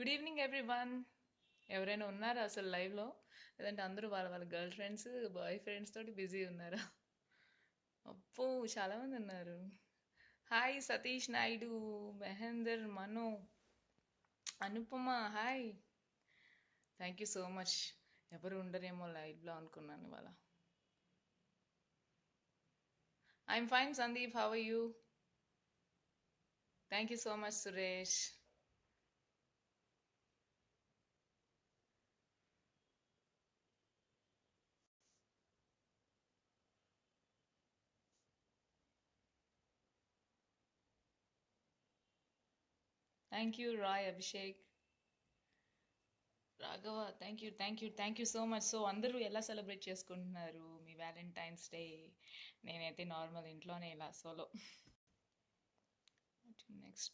Good evening everyone. ఎవరైనా ఉన్నారా అసలు లైవ్లో? లేదంటే అందరూ వాళ్ళ వాళ్ళ గర్ల్ ఫ్రెండ్స్, బాయ్ ఫ్రెండ్స్ తోటి బిజీ ఉన్నారా? అబ్బో, చాలా మంది ఉన్నారు. Hi Satish Naidu, Mahender, Manu, Anupama, hi. Thank you so much. ఎవరు ఉండరేమో లైవ్లో అనుకున్నాను ఇవాళ. I'm fine Sandeep, how are you? Thank you so much Suresh. Thank you Rai Abhishek. Raghava, thank you so much. So అందరూ ఎలా సెలబ్రేట్ చేసుకుంటున్నారు మీ వ్యాలంటైన్స్ డే? నేనైతే నార్మల్ ఇంట్లోనే ఇలా సోలో. నెక్స్ట్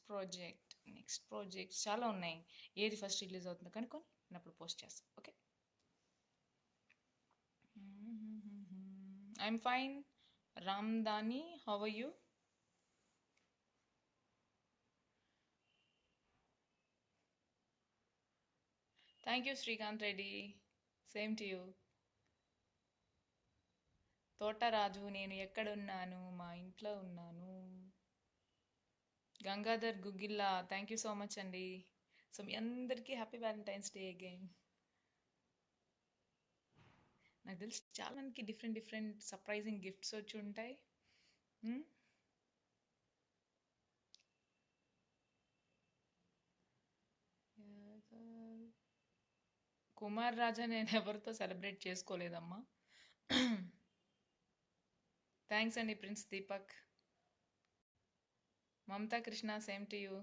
ప్రాజెక్ట్ చాలా ఉన్నాయి. ఏది ఫస్ట్ రిలీజ్ అవుతుందో కనుక్కొని నేను అప్పుడు పోస్ట్ చేస్తాను. Okay. I'm fine. Ramdani, how are you? Thank you Srikanth Reddy. Same to you. Thotaraju, నేను ఎక్కడున్నాను? మా ఇంట్లో ఉన్నాను. Gangadhar Guggilla, thank you so much అండి. సో మీ అందరికీ హ్యాపీ వ్యాలంటైన్స్ డే అగైన్. నాకు తెలిసి చాలా మందికి డిఫరెంట్ డిఫరెంట్ సర్ప్రైజింగ్ గిఫ్ట్స్ వచ్చి ఉంటాయి. మ్మ్? కుమార్ రాజా నేను ఎవరితో సెలబ్రేట్ చేసుకోలేదమ్మా. థ్యాంక్స్ అండి Prince Deepak. Mamata Krishna, same to you.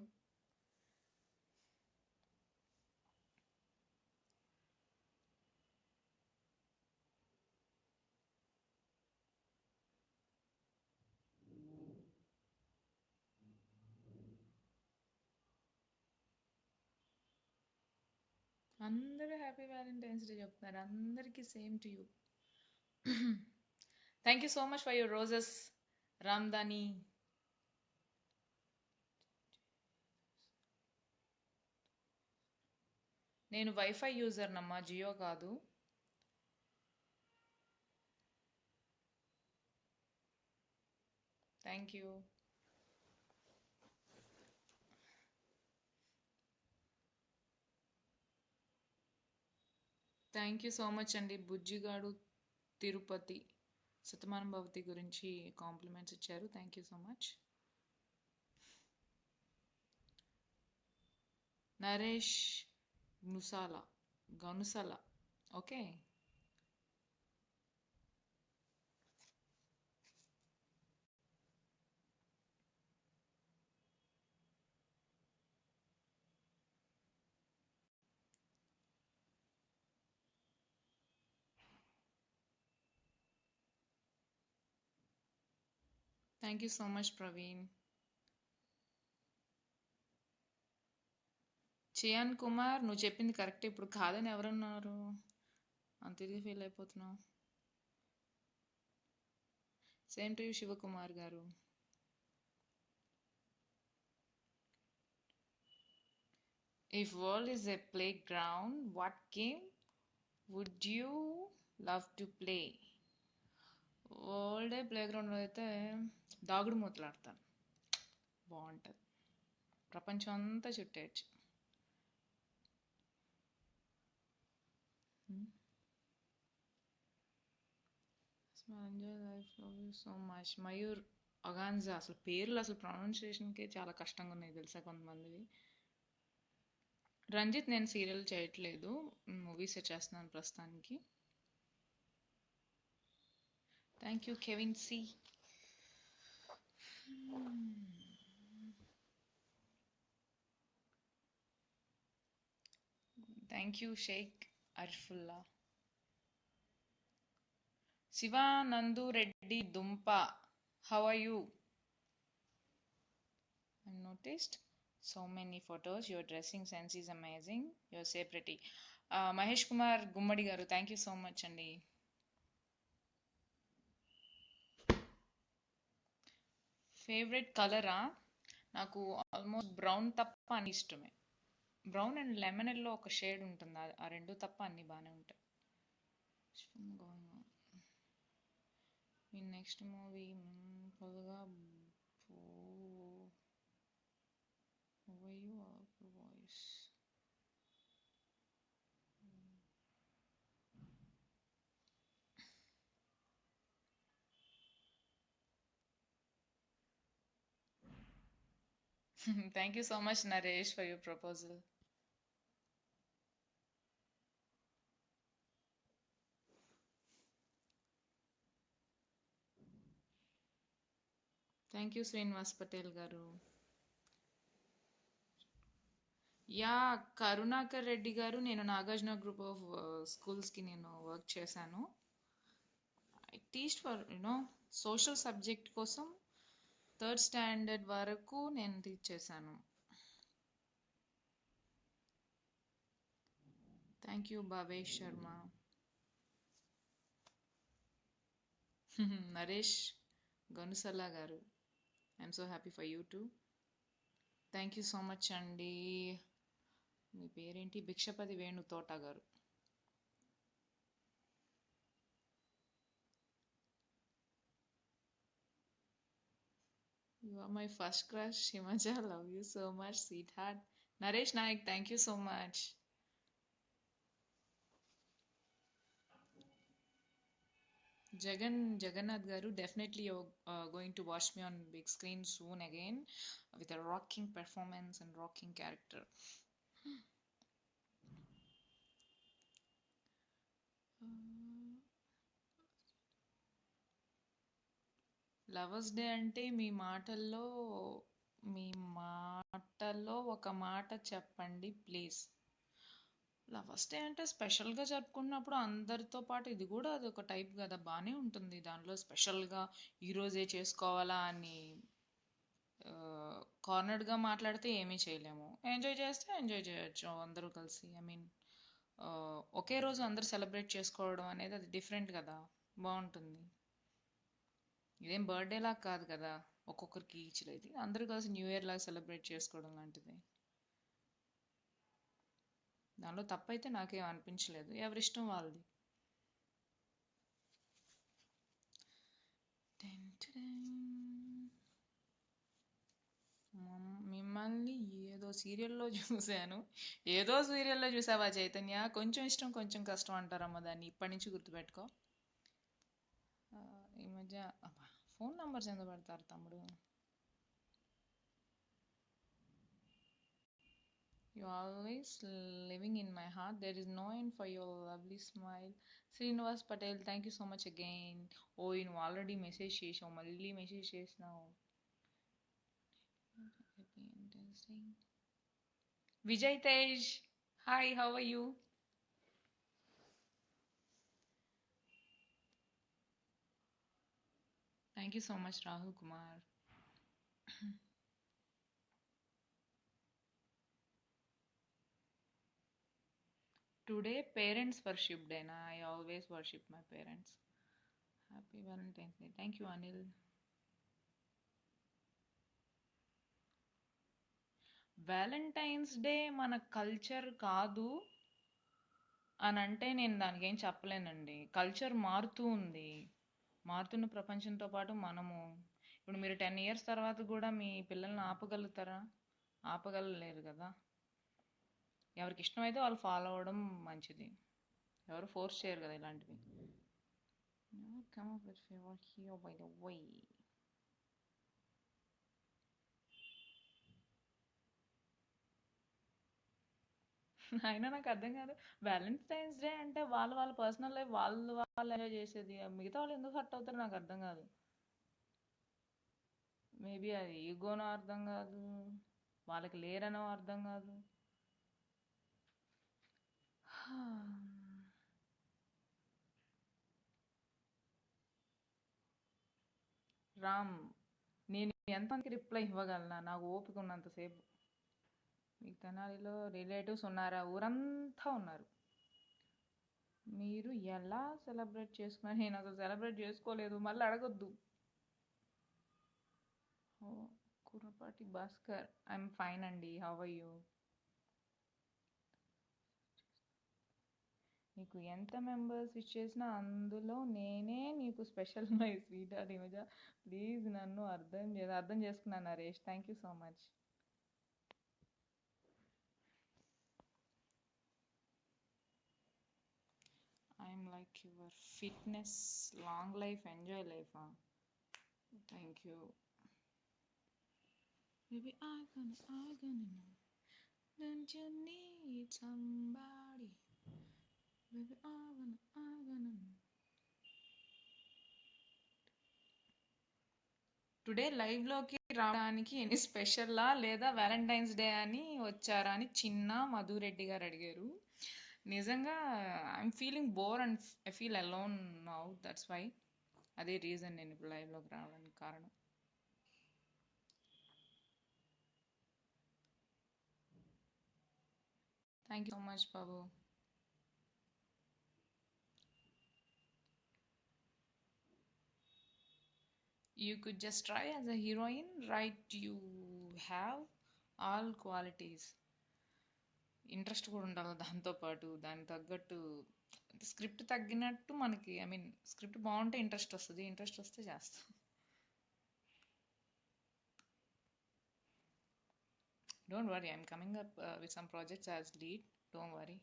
అందరూ హ్యాపీ వ్యాలంటైన్స్ డే చెప్తున్నారు. అందరికీ same to you. Thank you so much for your roses Ramdani. నేను వైఫై యూజర్ నమ్మా, జియో కాదు. Thank you. Thank you so much అండి. బుజ్జిగాడు తిరుపతి శతమానం భవతి గురించి కాంప్లిమెంట్స్ ఇచ్చారు. Thank you so much. Naresh Ganusala. Okay. Thank you so much Praveen. Chiyaan Kumar, నువ్వు చెప్పింది కరెక్ట్. ఇప్పుడు కాదని ఎవరన్నారు? అంత ఇది ఫీల్ అయిపోతున్నావు. Same to you Sivakumar garu. If world is a playground, what game would you love to play? World playground అయితే దాగుడు మూతలు ఆడతాను. బాగుంటుంది. ప్రపంచం అంతా చుట్టేయచ్చు. Enjoy life, love you so much. Mayur అగాన్జా. అసలు పేర్లు అసలు ప్రొనౌన్సియేషన్కే చాలా కష్టంగా ఉన్నాయి తెలుసా కొంతమందివి. రంజిత్, నేను సీరియల్ చేయట్లేదు, మూవీసే చేస్తున్నాను ప్రస్తుతానికి. Thank you Kevin C. Thank you Sheikh Arfulla. Sivanandu Reddy Dumpa, how are you? I noticed so many photos. Your dressing sense is amazing. You're so pretty. Mahesh Kumar Gummadi garu, thank you so much అండి. ఫేవరెట్ కలరా? నాకు ఆల్మోస్ట్ బ్రౌన్ తప్ప అని ఇష్టమే. బ్రౌన్ అండ్ లెమన్ ఎల్లో ఒక shade ఉంటుంది, ఆ రెండు తప్ప అన్ని బాగానే ఉంటాయి. మీ నెక్స్ట్ మూవీ ఫుల్గా voice. Thank you so much Naresh for your proposal. Thank you Srinivas Patel garu. Yeah, Karunakar Reddy గారు, నేను నాగార్జున గ్రూప్ ఆఫ్ స్కూల్స్కి నేను వర్క్ చేశాను. I teach for social subject కోసం 3rd స్టాండర్డ్ వరకు నేను టీచ్ చేశాను. Thank you Bhavesh Sharma. Naresh Ganusalla garu, I'm so happy for you too. Thank you so much అండి. మీ పేరేంటి? Bhikshapathi Venu Thota garu. You are my first crush Himaja, love you so much sweetheart. Naresh Nayak, thank you so much. Jagannath garu, definitely you're going to watch me on big screen soon again with a rocking performance and rocking character. Lovers day అంటే మీ మాటల్లో ఒక మాట చెప్పండి please. Lovers day అంటే స్పెషల్గా జరుపుకున్నప్పుడు అందరితో పాటు ఇది కూడా అదొక టైప్ కదా, బాగానే ఉంటుంది. దానిలో స్పెషల్గా ఈరోజే చేసుకోవాలా అని కార్నర్డ్గా మాట్లాడితే ఏమీ చేయలేము. ఎంజాయ్ చేస్తే ఎంజాయ్ చేయొచ్చు అందరూ కలిసి. ఐ మీన్ ఒకే రోజు అందరూ సెలబ్రేట్ చేసుకోవడం అనేది అది డిఫరెంట్ కదా, బాగుంటుంది. ఇదేం బర్త్డే లాగా కాదు కదా, ఒక్కొక్కరికి ఈచ్ ఇది అందరూ కలిసి న్యూ ఇయర్ లాగా సెలబ్రేట్ చేసుకోవడం లాంటిది. దానిలో తప్పైతే నాకేం అనిపించలేదు, ఎవరిష్టం వాళ్ళది. మిమ్మల్ని ఏదో సీరియల్లో చూశాను. ఏదో సీరియల్లో చూసావా చైతన్య? కొంచెం ఇష్టం కొంచెం కష్టం అంటారమ్మ దాన్ని, ఇప్పటి నుంచి గుర్తుపెట్టుకో. ఈ మధ్య ఫోన్ నంబర్స్ ఎందుకు పెడతారు తమ్ముడు? You always living in my heart. There is no end for your lovely smile. Srinivas Patel, thank you so much again. Oh, you already message చేసావు, మళ్ళీ మెసేజ్ చేసినావు. Vijay Tej, hi, how are you? Thank you so much, Rahul Kumar. Today, parents worship day. Na, I always worship my parents. Happy Valentine's Day. Thank you, Anil. Valentine's day మన culture కాదు అని అంటే నేను దానికి ఏం చెప్పలేనండి. Culture మారుతూ ఉంది, మారుతున్న ప్రపంచంతో పాటు మనము. ఇప్పుడు మీరు 10 years తర్వాత కూడా మీ పిల్లల్ని ఆపగలుగుతారా? ఆపగలలేరు కదా. ఎవరికి ఇష్టమైతే వాళ్ళు ఫాలో అవ్వడం మంచిది, ఎవరు ఫోర్స్ చేయరు కదా ఇలాంటివి. Come up with favor here by the way. అయినా నాకు అర్థం కాదు, వ్యాలంటైన్స్ డే అంటే వాళ్ళ పర్సనల్ లైఫ్ వాళ్ళు ఎంజాయ్ చేసేది, మిగతా వాళ్ళు ఎందుకు హర్ట్ అవుతారో నాకు అర్థం కాదు. మేబీ అది ఈగోనో అర్థం కాదు, వాళ్ళకి లేరనో అర్థం కాదు. రామ్, నేను ఎంతమందికి రిప్లై ఇవ్వగలనా? నాకు ఓపిక ఉన్నంతసేపు. మీకు తెనాలిలో రిలేటివ్స్ ఉన్నారా? ఊరంతా ఉన్నారు. మీరు ఎలా సెలబ్రేట్ చేసుకున్నారు? నేను అసలు సెలబ్రేట్ చేసుకోలేదు, మళ్ళీ అడగొద్దు. కుర్రపాటి భాస్కర్, ఐఎమ్ ఫైన్ అండి, హౌ ఆర్ యూ? నీకు ఎంత మెంబర్స్ విష్ చేసినా అందులో నేనే నీకు స్పెషల్ మై స్వీట్ హార్ట్ ఇమేజా. ప్లీజ్ నన్ను అర్థం చేసుకున్నాను Naresh. Thank you so much. I'm like your fitness, long life, enjoy life. Thank you. Baby, I gonna know. Don't you need somebody? Baby, I gonna know. Today లైవ్లోకి రావడానికి any స్పెషల్లా లేదా Valentine's day అని వచ్చారా అని చిన్న మధురెడ్డి గారు అడిగారు. నిజంగా I'm feeling bore and I feel alone now, that's why. అదే రీజన్ నేను ఇప్పుడు లైవ్లోకి రావడానికి కారణం. Thank you so much Babu. You could just try as a heroine, right? You have all qualities. Interest కూడా ఉండాలి దాంతోపాటు, దానికి తగ్గట్టు స్క్రిప్ట్ తగ్గినట్టు మనకి, ఐ మీన్ స్క్రిప్ట్ బాగుంటే ఇంట్రెస్ట్ వస్తుంది, ఇంట్రెస్ట్ వస్తే చేస్తాం. Don't worry, I'm coming up with some projects as lead, don't worry.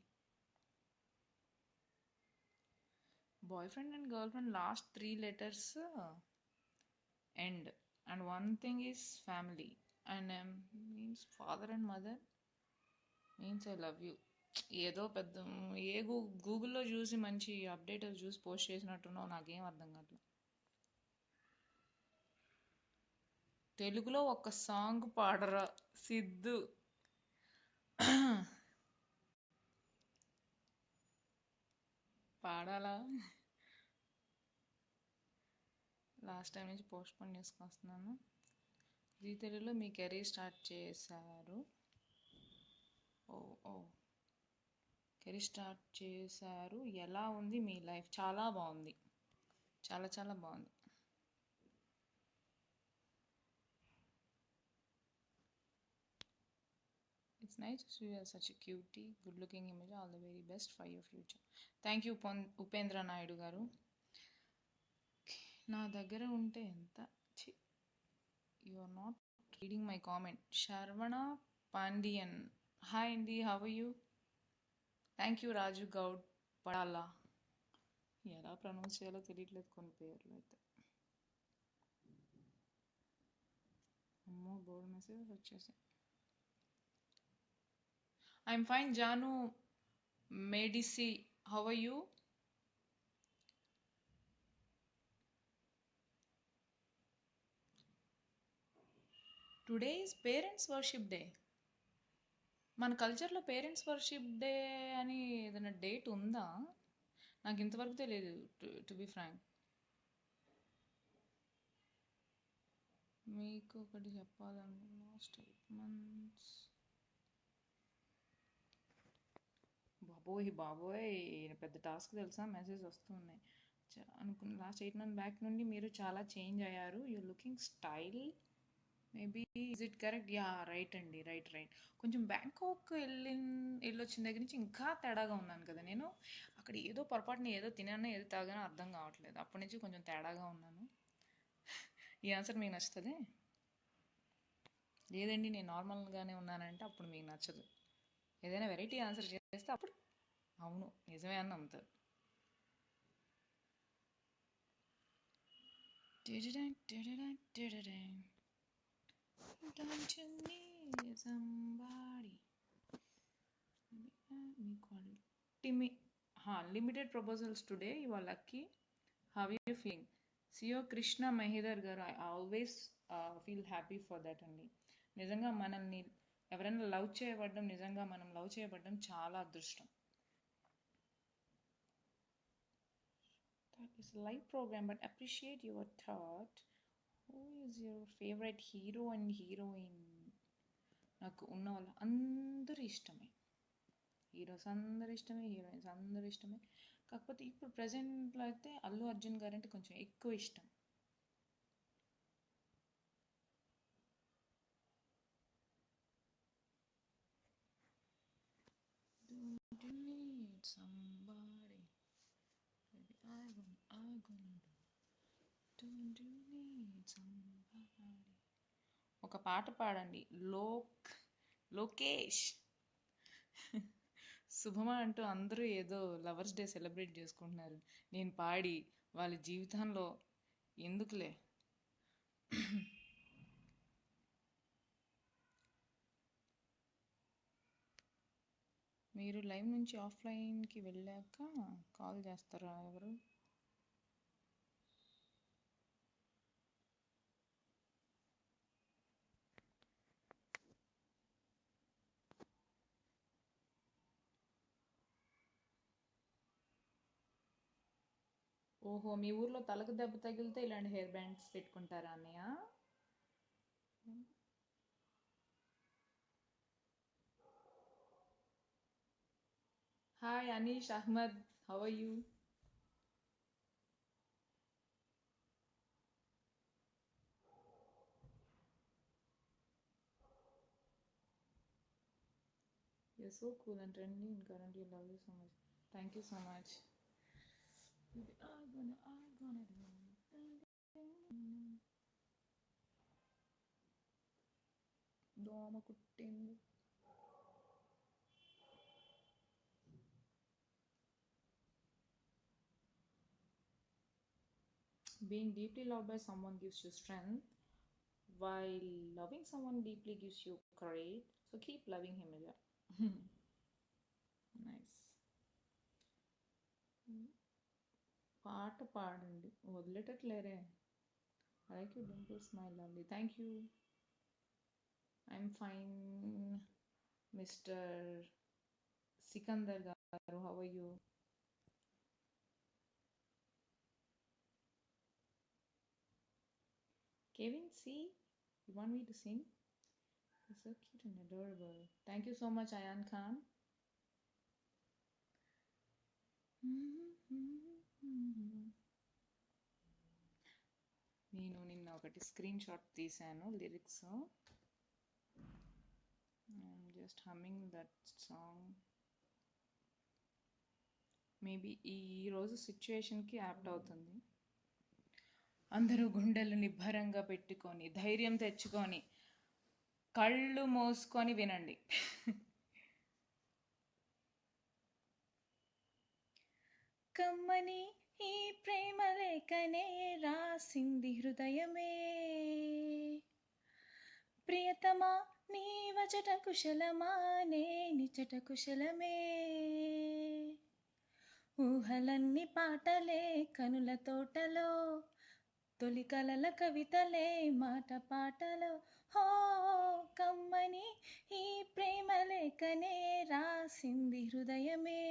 Boy friend and girl friend last 3 letters end, and one thing is family, and means father and mother means I love you. ఏదో పెద్ద ఏ గూగుల్లో చూసి మంచి update చూసి post చేసినట్టున్నావు, నాకేం అర్థం కావట్లేదు. తెలుగులో ఒక సాంగ్ పాడరా సిద్ధు. పాడాలా? లాస్ట్ టైం నుంచి పోస్ట్ పోన్ చేసుకొస్తున్నాను. జీ తెలుగులో మీ కెరీర్ స్టార్ట్ చేశారు. ఓ ఓ కెరీర్ స్టార్ట్ చేశారు, ఎలా ఉంది మీ లైఫ్? చాలా బాగుంది, చాలా చాలా బాగుంది. It's nice to see you as such a cutie, good looking image. All the very best for your future. Thank you Upendra Naidu గారు. నా దగ్గర ఉంటే ఎంత, you are not reading my comment. Sharvana Pandian, hi అండి, how are you? Thank you. Raju Goud Padala, ఎలా pronounce చేయాలో తెలియట్లేదు కొన్ని పేర్లు అయితే. అమ్మో బోర్డు మెసేజ్ వచ్చేసాయి. I'm fine. జాను మెడిసి, how are you? Today is parents worship day. మన కల్చర్లో పేరెంట్స్ వర్షిప్ డే అని ఏదైనా డేట్ ఉందా? నాకు ఇంతవరకు తెలియదు, టు బి ఫ్రాంక్. మీకు ఒకటి చెప్పాలను, లాస్ట్ 8 months. బాబోయ్ పెద్ద టాస్క్ తెలుసా, మెసేజ్ వస్తూ ఉన్నాయి. అనుకున్న లాస్ట్ 8 months బ్యాక్ నుండి మీరు చాలా చేంజ్ అయ్యారు, you looking style maybe, is it correct? Yeah right అండి, రైట్. కొంచెం బ్యాంకాక్ వెళ్ళొచ్చిన దగ్గర నుంచి ఇంకా తేడాగా ఉన్నాను కదా నేను. అక్కడ ఏదో పొరపాటున ఏదో తినానో ఏదో తాగానో అర్థం కావట్లేదు, అప్పటి నుంచి కొంచెం తేడాగా ఉన్నాను. ఈ ఆన్సర్ మీకు నచ్చుతుంది? లేదండి నేను నార్మల్గానే ఉన్నానంటే అప్పుడు మీకు నచ్చదు. ఏదైనా వెరైటీ ఆన్సర్ చేస్తే అప్పుడు అవును నిజమే అని నమ్ముతారు. Don't you need somebody? Limited proposals today. You are lucky. How are you feeling? CEO Krishna Mahidhar garu, I always feel happy for that అండి. నిజంగా మనల్ని ఎవరైనా లవ్ చేయబడ్డం, నిజంగా మనం లవ్ చేయబడ్డం చాలా అదృష్టం. That is a live program, but appreciate your thought. Who is your favorite hero and heroine? నాకు ఉన్న వాళ్ళ అందరూ ఇష్టమే, హీరోస్ అందరు ఇష్టమే, హీరోయిన్స్ అందరు ఇష్టమే. కాకపోతే ఇప్పుడు ప్రజెంట్లో అయితే అల్లు అర్జున్ గారు అంటే కొంచెం ఎక్కువ ఇష్టం. Don't you need somebody? ఒక పాట పాడండి. లోకేష్ శుభమా అంటూ అందరూ ఏదో లవర్స్ డే సెలబ్రేట్ చేసుకుంటున్నారు. నేను పాడి వాళ్ళ జీవితంలో ఎందుకులే. మీరు లైవ్ నుంచి ఆఫ్లైన్కి వెళ్ళాక కాల్ చేస్తారా ఎవరు? ఓహో, మీ ఊర్లో తలకు దెబ్బ తగిలితే ఇలాంటి హెయిర్ బ్యాండ్స్ పెట్టుకుంటారా అన్నయ్య? Hi Anish Ahmed, how are you? You're so cool and trendy and currently love you so much. Thank you so much. దోమ కుట్టింది. Being deeply loved by someone gives you strength, while loving someone deeply gives you courage. So keep loving him, yeah. Nice. పాట పాడండి, వదిలేటట్లేరే. I like your dimple smile, lovely. Thank you. I'm fine, Mr. Sikandar garu. How are you? Kevin, see, you want me to sing? You're so cute and adorable. Thank you so much, Ayan Khan. నేను నిన్న ఒకటి screen shot తీసాను lyrics. Just humming that song. Maybe ఈ రోజు సిచ్యువేషన్కి apt అవుతుంది. అందరూ గుండెలు నిబ్బరంగా పెట్టుకొని ధైర్యం తెచ్చుకొని కళ్ళు మూసుకొని వినండి. కమ్మని ఈ ప్రేమ లేఖనే రాసింది హృదయమే, ప్రియతమా నీ వచట కుశలమా నే నిచట కుశలమే, ఊహలన్నీ పాటలే కనుల తోటలో, తొలి కలల కవితలే మాట పాటలో. హో కమ్మని ఈ ప్రేమ లేఖనే రాసింది హృదయమే,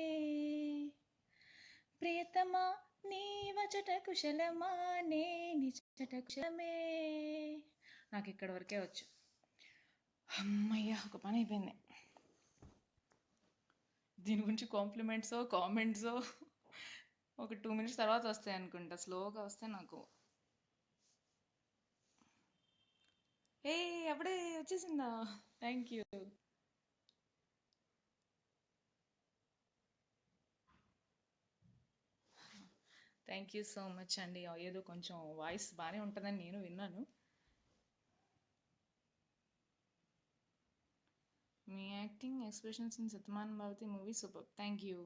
ప్రియతమా నీ వచట కుశలమా నే నిచట కుశలమే. నాకు ఇక్కడ వరకే వచ్చు. అమ్మయ్య, ఒక పని అయిపోయింది. దీని గురించి కామెంట్స్ ఒక 2 minutes తర్వాత వస్తాయి అనుకుంటా. స్లోగా వస్తే నాకు. ఏ అప్పుడే వచ్చేసిందా? Thank you. Thank you so much అండి. ఏదో కొంచెం వాయిస్ బాగానే ఉంటుందని నేను విన్నాను. మీ acting expressions in సత్యమాన్ Bhavati movie super. Thank you.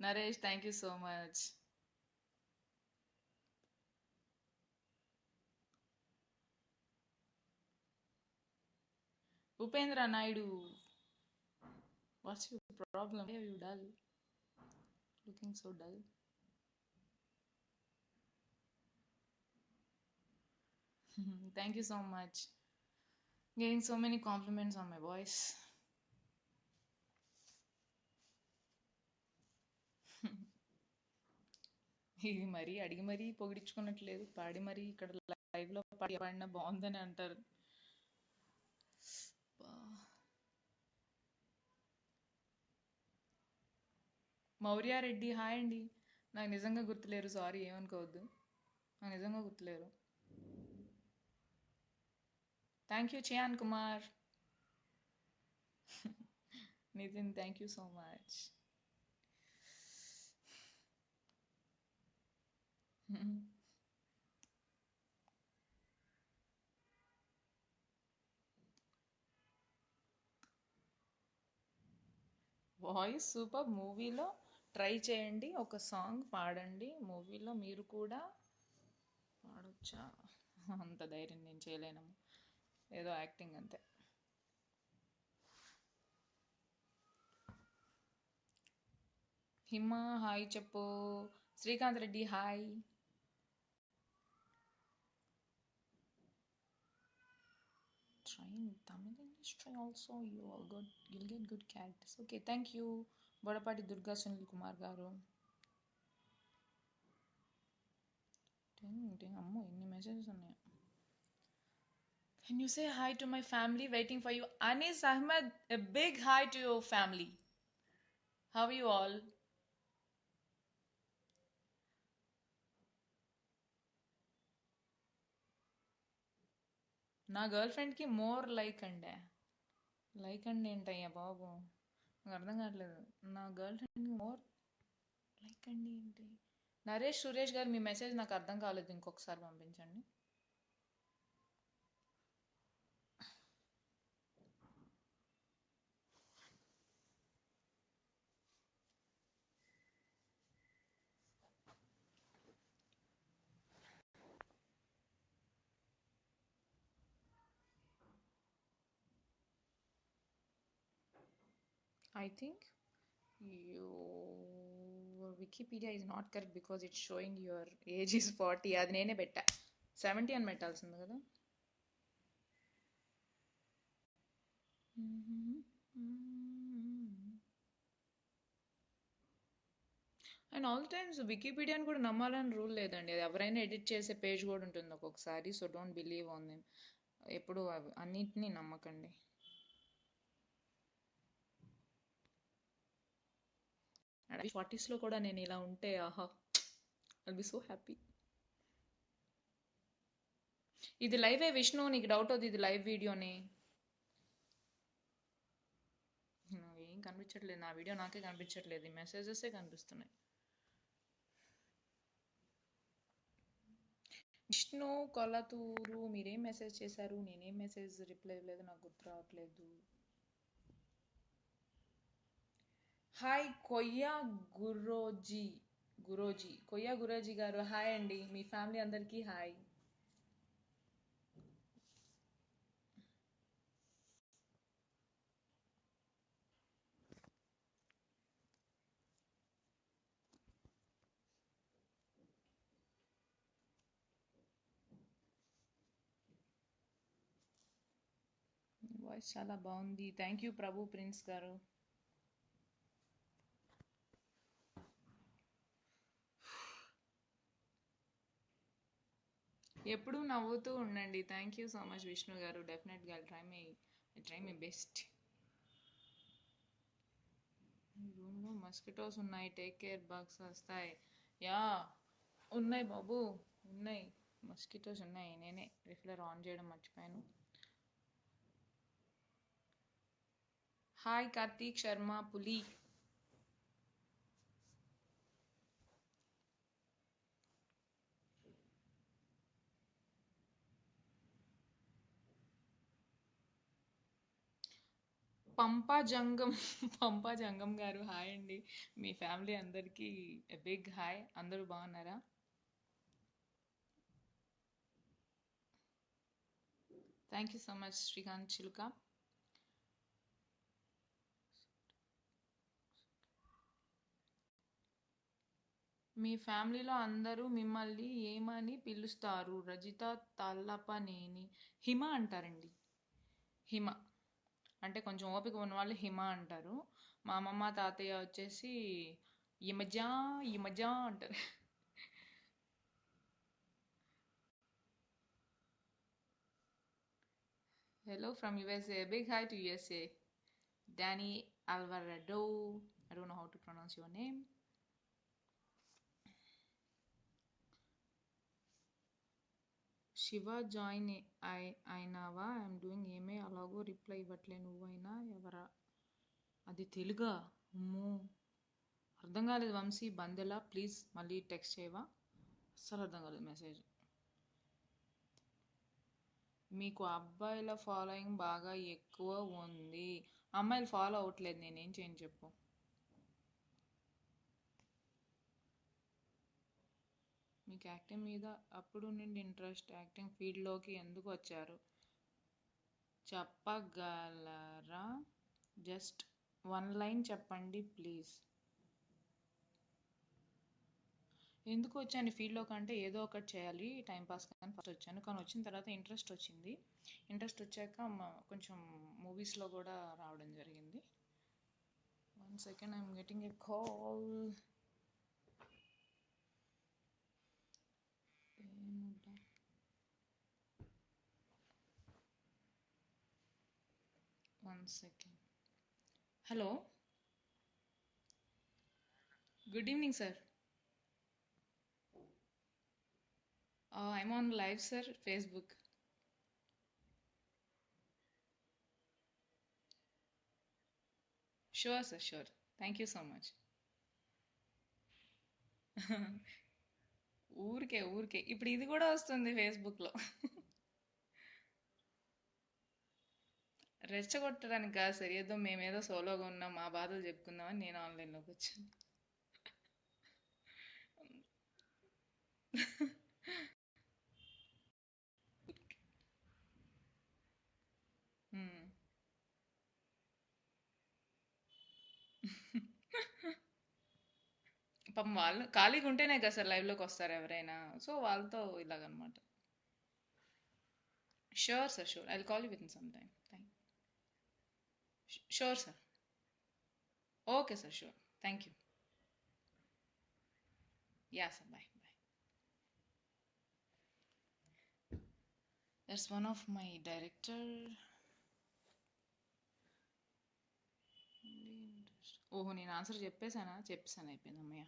Naresh, thank you so much. Upendra Naidu, what's your problem? Why are you dull? Looking so dull. Thank you so much. Getting so many compliments on my voice. ఇది మరీ అడిగి మరీ పొగిడించుకున్నట్లేదు, పాడి మరీ ఇక్కడ లైవ్లో పాడినా బాగుందని అంటారు. మౌర్యారెడ్డి, హాయ్ అండి. నాకు నిజంగా గుర్తులేరు, సారీ, ఏమనుకోవద్దు. నాకు నిజంగా గుర్తులేరు. Thank you Chiyaan Kumar. Nitin, thank you so much. Voice super. మూవీలో ట్రై చేయండి, ఒక సాంగ్ పాడండి మూవీలో మీరు కూడా. పాడొచ్చా? అంత ధైర్యం నేను చేయలేను, ఏదో యాక్టింగ్ అంతే. హిమ హాయ్ చెప్పు. Srikanth Reddy hi. Trying Tamil English try also. You'll get good characters. Okay, thank you. Bodapati Durga Sunil Kumar గారు. అమ్మో ఎన్ని మెసేజెస్ ఉన్నాయి. Can you say hi to my family waiting for you? Anis Ahmed, a big hi to your family. How are you all? నా girl ఫ్రెండ్కి more like అండి. Like అండి ఏంటయ్యా బాబు, నాకు అర్థం కావట్లేదు. నా గర్ల్ ఫ్రెండ్కి మోర్ లైక్ అండి ఏంటి? నరేష్ సురేష్ గారు, మీ మెసేజ్ నాకు అర్థం కాలేదు, ఇంకొకసారి పంపించండి. I think your Wikipedia is not correct because it's showing your age is 40. అది నేనే పెట్టా, 70 అని పెట్టాల్సింది కదా. అండ్ ఆల్ టైమ్స్ వికీపీడియాని కూడా నమ్మాలని రూల్ లేదండి, అది ఎవరైనా ఎడిట్ చేసే పేజ్ కూడా ఉంటుంది ఒక్కొక్కసారి. So don't believe on them. ఎప్పుడు అన్నిటినీ నమ్మకండి. 40s కూడా నేను ఇలా ఉంటే ఆహా, ఐల్ బి సో హ్యాపీ. ఇది లైవే విష్ణు, నీకు డౌట్ అవుతుంది ఇది లైవ్ వీడియోని. ఏం కనిపించట్లేదు, నా వీడియో నాకే కనిపించట్లేదు, ఈ మెసేజెసే కనిపిస్తున్నాయి. విష్ణు కొలతూరు, మీరేం మెసేజ్ చేశారు? నేనేం మెసేజ్ రిప్లై లేదు, నాకు గుర్తు రావట్లేదు. హాయ్ కొయ్య గురోజీ కొయ్య గురోజీ గారు హాయ్ అండి. మీ ఫ్యామిలీ అందరికీ హాయ్. వాయిస్ చాలా బాగుంది, థ్యాంక్ యూ ప్రభు ప్రిన్స్ గారు. ఎప్పుడు నవ్వుతూ ఉండండి. Thank you so much Vishnu గారు. డెఫినెట్గా ట్రై మై బెస్ట్. రూమ్లో మస్కిటోస్ ఉన్నాయి, టేక్ కేర్, బగ్స్ వస్తాయి. యా ఉన్నాయి బాబు, ఉన్నాయి మస్కిటోస్ ఉన్నాయి. నేనే రిఫ్లర్ ఆన్ చేయడం మర్చిపోయాను. హాయ్ కార్తీక్ శర్మ పులి. పంపా జంగం గారు హాయ్ అండి. మీ ఫ్యామిలీ అందరికీ బిగ్ హాయ్. అందరూ బాగున్నారా? Thank you so much Srikanth చిలుక. మీ ఫ్యామిలీలో అందరూ మిమ్మల్ని ఏమని పిలుస్తారు? రజిత తల్లపనేని. హిమ అంటారండి. హిమ అంటే కొంచెం ఓపిక ఉన్న వాళ్ళు హిమ అంటారు. మా అమ్మమ్మ తాతయ్య వచ్చేసి ఈ మజా అంటారు. Hello from USA, big hi to USA. Danny Alvarado, I don't know how to pronounce your name. Shiva join అయినావా? ఐఎమ్ డూయింగ్ ఏమే అలాగో రిప్లై ఇవ్వట్లే, నువ్వైనా ఎవరా? అది తెలుగా? అమ్మో! అర్థం కాలేదు వంశీ. బందెలా? ప్లీజ్ మళ్ళీ టెక్స్ట్ చేయవా? అస్సలు అర్థం కాలేదు మెసేజ్. మీకు అబ్బాయిల ఫాలోయింగ్ బాగా ఎక్కువ ఉంది. అమ్మాయిలు ఫాలో అవ్వట్లేదు, నేనేం చేయను చెప్పు. మీకు యాక్టింగ్ మీద అప్పుడు నుండి ఇంట్రెస్ట్, యాక్టింగ్ ఫీల్డ్లోకి ఎందుకు వచ్చారు చెప్పగలరా? జస్ట్ వన్ లైన్ చెప్పండి ప్లీజ్. ఎందుకు వచ్చాను ఫీల్డ్లో కంటే ఏదో ఒకటి చేయాలి టైం పాస్ కానీ ఫస్ట్ వచ్చాను. కానీ వచ్చిన తర్వాత ఇంట్రెస్ట్ వచ్చింది. ఇంట్రెస్ట్ వచ్చాక కొంచెం మూవీస్లో కూడా రావడం జరిగింది. 1 second, I'm getting a call. 1 second. Hello. Good evening, sir. I'm on live, sir. Facebook. Sure, sir. Sure. Thank you so much. ఊరికే ఇప్పుడు ఇది కూడా వస్తుంది ఫేస్బుక్లో. రెచ్చగొట్టడానికి కాదు సార్, ఏదో మేమేదో సోలోగా ఉన్నాం మా బాధలు చెప్పుకుందామని నేను ఆన్లైన్లోకి వచ్చాను. Hmm. పాపం వాళ్ళు ఖాళీగా ఉంటేనే కదా సార్ లైవ్లోకి వస్తారు ఎవరైనా, సో వాళ్ళతో ఇలాగనమాట. Sure sir, sure. I will call you within some time. Sure sir. Okay sir, sure. Thank you. Yeah sir, bye. That's one of my director. ఓహో, నేను ఆన్సర్ చెప్పేశానా? చెప్పేసాను, అయిపోయింది అమ్మయ్య.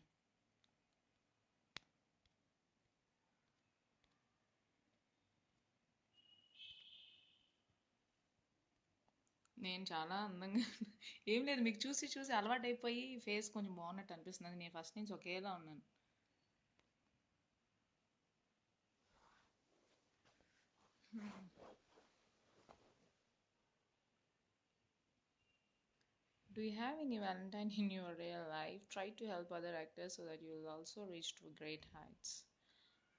నేను చాలా అందంగా ఏం లేదు, మీకు చూసి చూసి అలవాటైపోయి ఫేస్ కొంచెం బాగున్నట్టు అనిపిస్తుంది. నేను ఫస్ట్ నుంచి ఒకేలా ఉన్నాను. Do you have any Valentine in your real life? Try to help other actors so that you will also reach to great heights.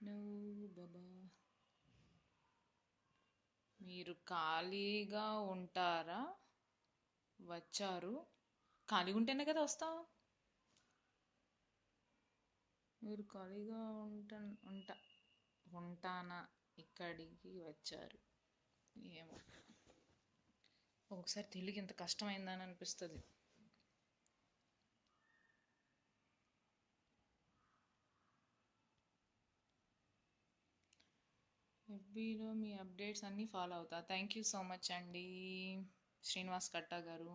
No, Baba. మీరు ఖాళీగా ఉంటారా? వచ్చారు. ఖాళీగా ఉంటేనే కదా వస్తాం. మీరు ఖాళీగా ఉంటానా ఇక్కడికి వచ్చారు? ఏమో, ఒకసారి తెలుగు ఇంత కష్టమైందని అనిపిస్తుంది. ఎఫ్బీలో మీ అప్డేట్స్ అన్నీ ఫాలో అవుతా. థ్యాంక్ యూ సో మచ్ అండి శ్రీనివాస్ కట్టా గారు.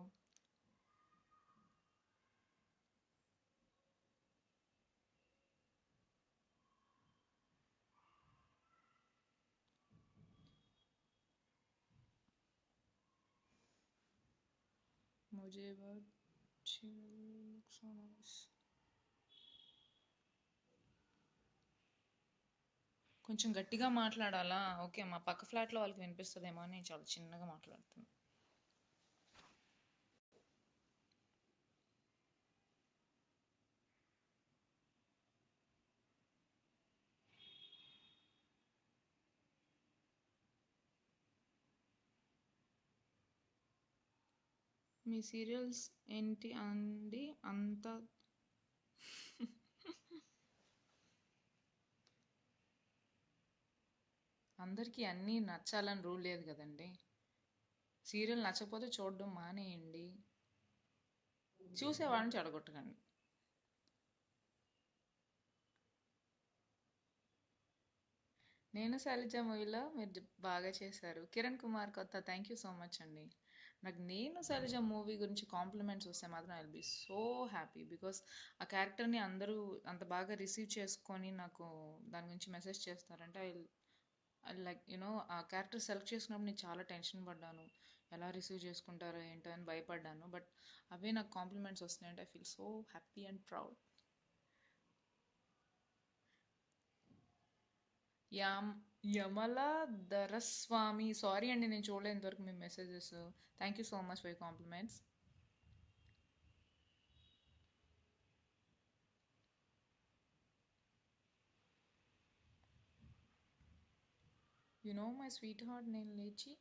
मुझे बहुत अच्छी కొంచెం గట్టిగా మాట్లాడాలా? ఓకే, మా పక్క ఫ్లాట్లో వాళ్ళకి వినిపిస్తుందేమో అని చాలా చిన్నగా మాట్లాడుతున్నాను. మీ సీరియల్స్ ఏంటి అండి అంత అందరికీ అన్నీ నచ్చాలని రూల్ లేదు కదండి. సీరియల్ నచ్చకపోతే చూడడం మానేయండి, చూసేవాడిని చెడగొట్టకండి. నేను శైలజ మూవీలో మీరు బాగా చేశారు. కిరణ్ కుమార్ కొత్త, థ్యాంక్ యూ సో మచ్ అండి. నాకు నేను శైలజ మూవీ గురించి కాంప్లిమెంట్స్ వస్తే మాత్రం I will be so happy, because ఆ క్యారెక్టర్ని అందరూ అంత బాగా రిసీవ్ చేసుకొని నాకు దాని గురించి మెసేజ్ చేస్తారంటే ఐ లైక్ యూనో ఆ క్యారెక్టర్ సెలెక్ట్ చేసుకున్నప్పుడు నేను చాలా టెన్షన్ పడ్డాను. ఎలా రిసీవ్ చేసుకుంటారో ఏంటో అని భయపడ్డాను. బట్ అవే నాకు కాంప్లిమెంట్స్ వస్తున్నాయంటే I feel so happy and proud. యామ్ యమల ధరస్వామి, సారీ అండి నేను చూడలేదు ఇంతవరకు మీ messages. Thank you so much for you compliments. You know my sweetheart, నేను లేచి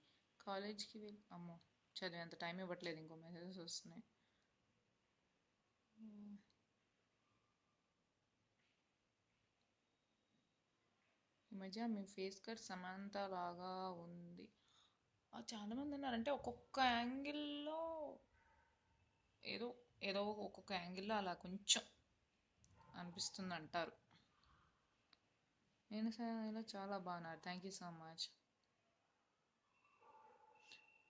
కాలేజ్కి వెళ్ళి అమ్మో చదివేంత టైం ఇవ్వట్లేదు, ఇంకో మెసేజెస్ వస్తున్నాయి. ఈ మధ్య మీ ఫేస్ కట్ సమంత లాగా ఉంది. చాలా మంది ఉన్నారు, అంటే ఒక్కొక్క యాంగిల్లో ఏదో ఏదో ఒక్కొక్క యాంగిల్లో అలా కొంచెం అనిపిస్తుంది అంటారు. నేను ఇలా చాలా బాగున్నారు, థ్యాంక్ యూ సో మచ్.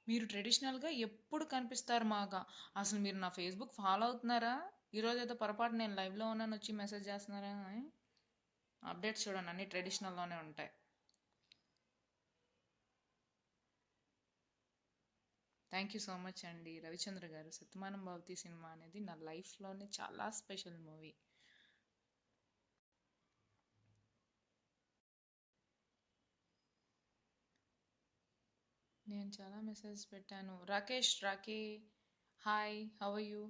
మీరు ట్రెడిషనల్గా ఎప్పుడు కనిపిస్తారు మాగా? అసలు మీరు నా ఫేస్బుక్ ఫాలో అవుతున్నారా? ఈరోజు అయితే పొరపాటు నేను లైవ్లో ఉన్నాను వచ్చి మెసేజ్ చేస్తున్నారా? అప్డేట్స్ చూడండి, అన్ని ట్రెడిషనల్లోనే ఉంటాయి. థ్యాంక్ యూ సో మచ్ అండి రవిచంద్ర గారు. సత్యమానం భవతి సినిమా అనేది నా లైఫ్లోనే చాలా స్పెషల్ మూవీ. నేను చాలా మెసేజ్ పెట్టాను. రాకేష్ రాకే, హాయ్, హౌ ఆర్ యూ?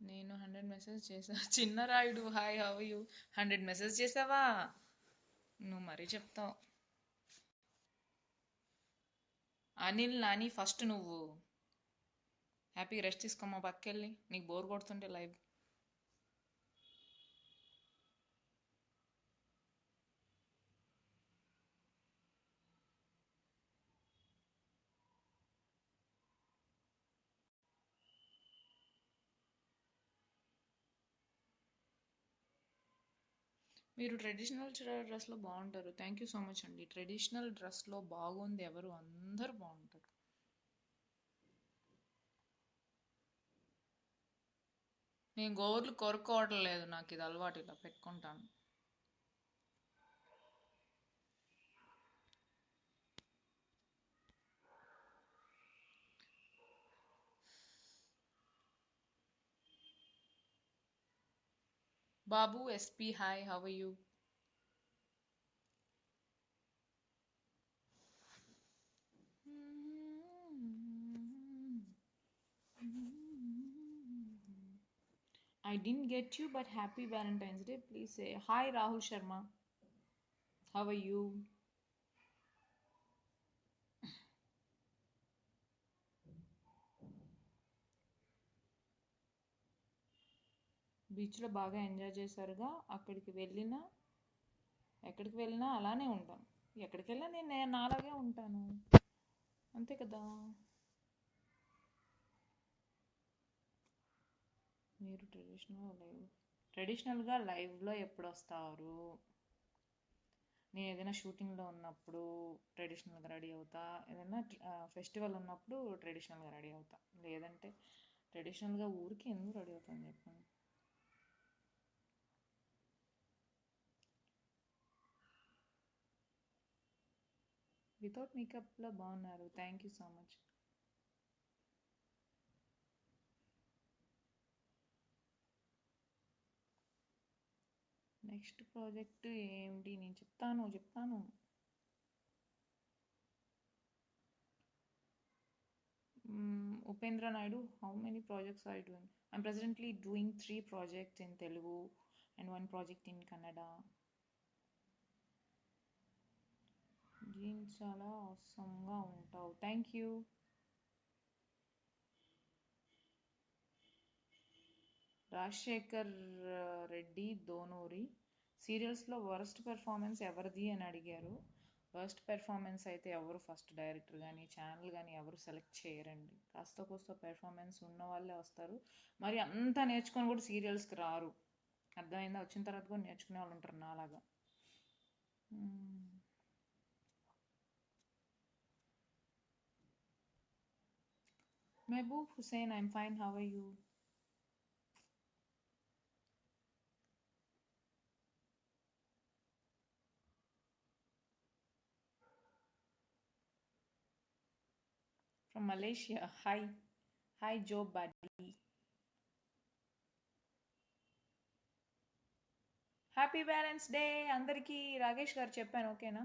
నేను 100 మెసేజ్ చేసా. Chinna Rayudu, hi, how are you? 100 message చేసావా? నువ్వు మరీ చెప్తావు. అనిల్ నాని ఫస్ట్ నువ్వు హ్యాపీ రెస్ట్ తీసుకోమా పక్కెళ్ళి, నీకు బోర్ కొడుతుంటే లైవ్. మీరు ట్రెడిషనల్ డ్రెస్లో బాగుంటారు, థ్యాంక్ యూ సో మచ్ అండి. ట్రెడిషనల్ డ్రెస్లో బాగుంది ఎవరు? అందరు బాగుంటారు. నేను గోర్లు కొరుక్కోవటం లేదు, నాకు ఇది అలవాటు, ఇలా పెట్టుకుంటాను. Babu SP, hi, how are you? I didn't get you, but happy Valentine's Day. Please say hi, Rahul Sharma. How are you? బీచ్లో బాగా ఎంజాయ్ చేశారుగా? ఎక్కడికి వెళ్ళినా అలానే ఉంటాను. ఎక్కడికి వెళ్ళినా నేను నాలాగే ఉంటాను, అంతే కదా. మీరు ట్రెడిషనల్గా లైవ్లో ఎప్పుడు వస్తారు? నేను ఏదైనా షూటింగ్లో ఉన్నప్పుడు ట్రెడిషనల్గా రెడీ అవుతా, ఏదైనా ఫెస్టివల్ ఉన్నప్పుడు ట్రెడిషనల్గా రెడీ అవుతా, లేదంటే ట్రెడిషనల్గా ఊరికి ఎందుకు రెడీ అవుతాను చెప్పండి. వితౌట్ మేకప్లో బాగున్నారు, thank you so much. Next project ఏంటి? నేను చెప్తాను. Upendra Naidu, how many projects are you doing? I'm presently doing 3 projects in Telugu and 1 project in Kannada. Jeans చాలా awesome-గా ఉంటావు, థ్యాంక్ యూ. రాజశేఖర్ రెడ్డి దోనూరి, సీరియల్స్లో వర్స్ట్ పెర్ఫార్మెన్స్ ఎవరిది అని అడిగారు. వర్స్ట్ పెర్ఫార్మెన్స్ అయితే ఎవరు ఫస్ట్ డైరెక్టర్ కానీ ఛానల్ కానీ ఎవరు సెలెక్ట్ చేయరండి. కాస్త కోస్త పెర్ఫార్మెన్స్ ఉన్న వాళ్ళే వస్తారు. మరి అంతా నేర్చుకొని కూడా సీరియల్స్కి రారు, అర్థమైందా? వచ్చిన తర్వాత కూడా నేర్చుకునే వాళ్ళు ఉంటారు నాలాగా. Mehboob Hussain, I'm fine, how are you? From Malaysia. Hi hi Joe buddy. Happy balance day అందరికీ. రాకేష్ గారు చెప్పాను ఓకేనా.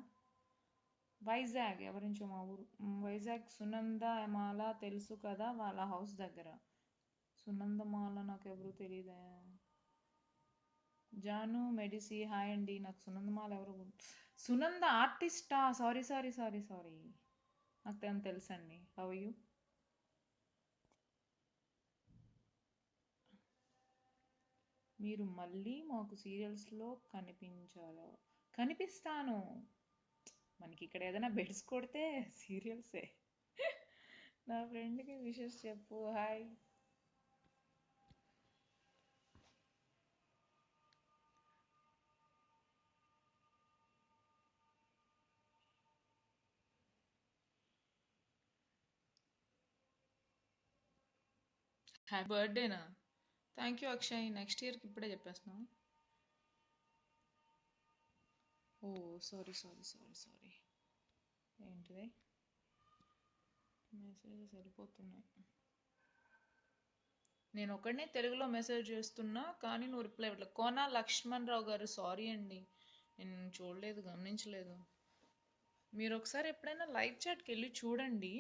వైజాగ్ ఎవరించో మా ఊరు. వైజాగ్ సునందమాల తెలుసు కదా, వాళ్ళ హౌస్ దగ్గర. సునందమాల నాకు ఎవరు తెలియదే. జాను మెడిసి హాయ్ అండి. నాకు సునందమాల ఎవరు సునంద ఆర్టిస్టా? సారీ సారీ సారీ సారీ, నాకు తను తెలుసండి. How you? మీరు మళ్ళీ మాకు సీరియల్స్లో కనిపించాలా? కనిపిస్తాను. మనకి ఇక్కడ ఏదైనా బెడ్స్ కొడితే సీరియల్సే. నా ఫ్రెండ్కి విషెస్ చెప్పు. హాయ్. హ్యాపీ బర్త్డేనా? Thank you Akshay. నెక్స్ట్ ఇయర్కి ఇప్పుడే చెప్పేస్తున్నావు. Oh sorry sorry sorry sorry. ఏంటిది మెసేజెస్ వెళ్ళిపోతున్నాయి. నేను ఒకనే తెలుగులో మెసేజ్ చేస్తున్నా కానీ నువ్వు రిప్లై ఇవ్వట్లేదు. కోన లక్ష్మణ్ రావు గారు సారీ అండి, నేను చూడలేదు, గమనించలేదు. మీరు ఒకసారి ఎప్పుడైనా లైవ్ చాట్కి వెళ్ళి చూడండి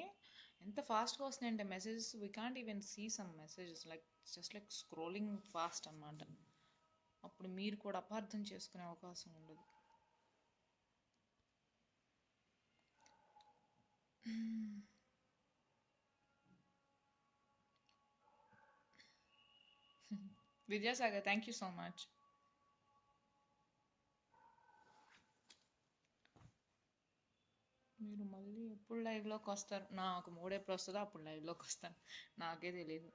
ఎంత ఫాస్ట్గా వస్తున్నాయంటే messages. We can't even see some messages, like just like scrolling fast అన్నమాట. అప్పుడు మీరు కూడా అపార్థం చేసుకునే అవకాశం ఉండదు. Vidyasagar thank you so much. మీరు మళ్ళీ ఎప్పుడు లైవ్లోకి వస్తారు? నాకు మూడు ఎప్పుడు వస్తుందో అప్పుడు లైవ్లోకి వస్తాను, నాకే తెలియదు.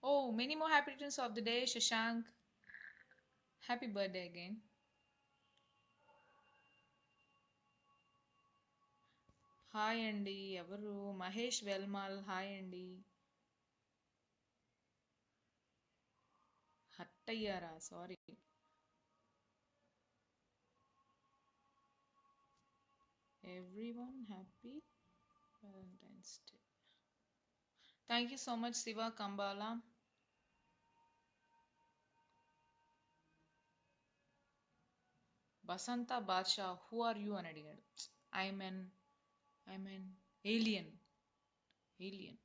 Oh many more happy returns of the day Shashank. Happy birthday again. Hi అండి. ఎవరు? మహేష్ వెల్మాల్ హాయ్ అండి. హట్ అయ్యారా? Sorry. Everyone happy Valentine's Day. Thank you so much Shiva Kambala. Basanta Badshah who are you అని అడిగాడు. I mean alien. ఏలియన్.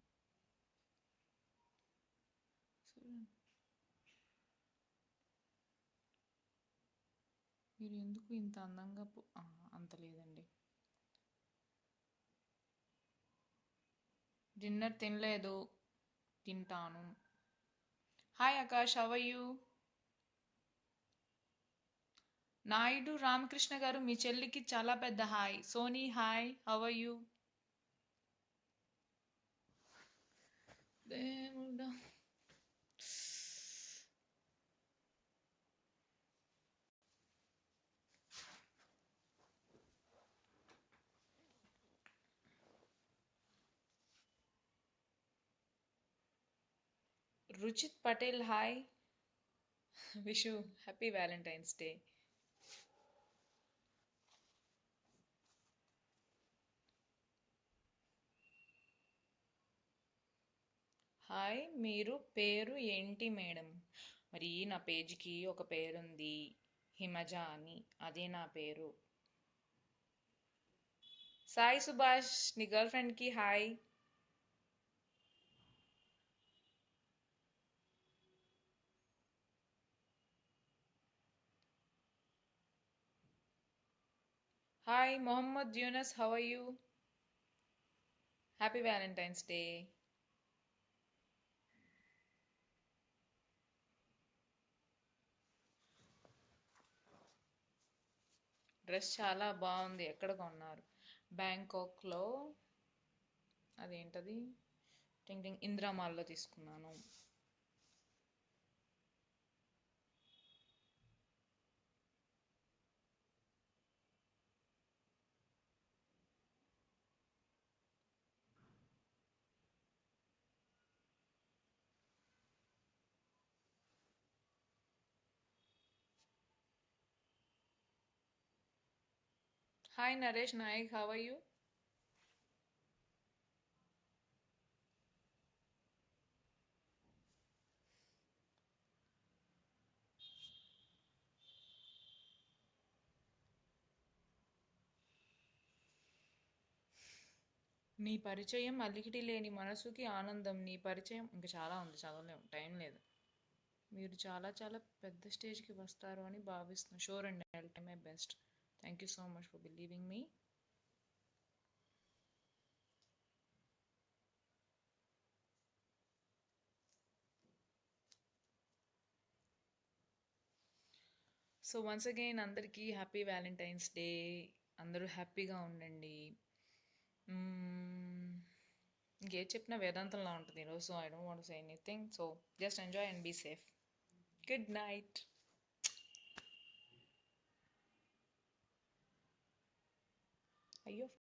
మీరు ఎందుకు ఇంత అందంగా అంత లేదండి. డిన్నర్ తినలేదు, తింటాను. Hi Akash, how are you? Naidu Ramakrishna garu మీ చెల్లికి చాలా పెద్ద hi. Sony hi, how are you? దేవుడా. Ruchit Patel hi. Wish you happy Valentine's Day. Hi, మీరు పేరు ఏంటి మేడం? మరి నా పేజ్కి ఒక పేరుంది, హిమజ అని, అదే నా పేరు. సాయి సుభాష్ నీ గర్ల్ ఫ్రెండ్కి hi. Hi Mohammed Yunus, how are you? Happy Valentine's day. Dress చాలా బాగుంది. ఎక్కడ కొన్నారు? బ్యాంకాక్లో. అదేంటది టింగ్ టింగ్ ఇందిరా మాల్లో తీసుకున్నాను. Hi Naresh Nayak, how are you? నీ పరిచయం అలికిడి లేని మనసుకి ఆనందం. నీ పరిచయం ఇంకా చాలా ఉంది, చదవలేము, టైం లేదు. మీరు చాలా చాలా పెద్ద స్టేజ్కి వస్తారు అని భావిస్తున్నాను. షూర్ అండి, I try my best. Thank you so much for believing me. So once again అందరికీ హ్యాపీ వ్యాలంటైన్స్ డే. అందరూ హ్యాపీగా ఉండండి. మ్మ్. ఇంకేం చెప్పినా వేదాంతంలా ఉంటుంది ఈరోజు. So I don't want say anything. So just enjoy and be safe. Good night. అయ్యో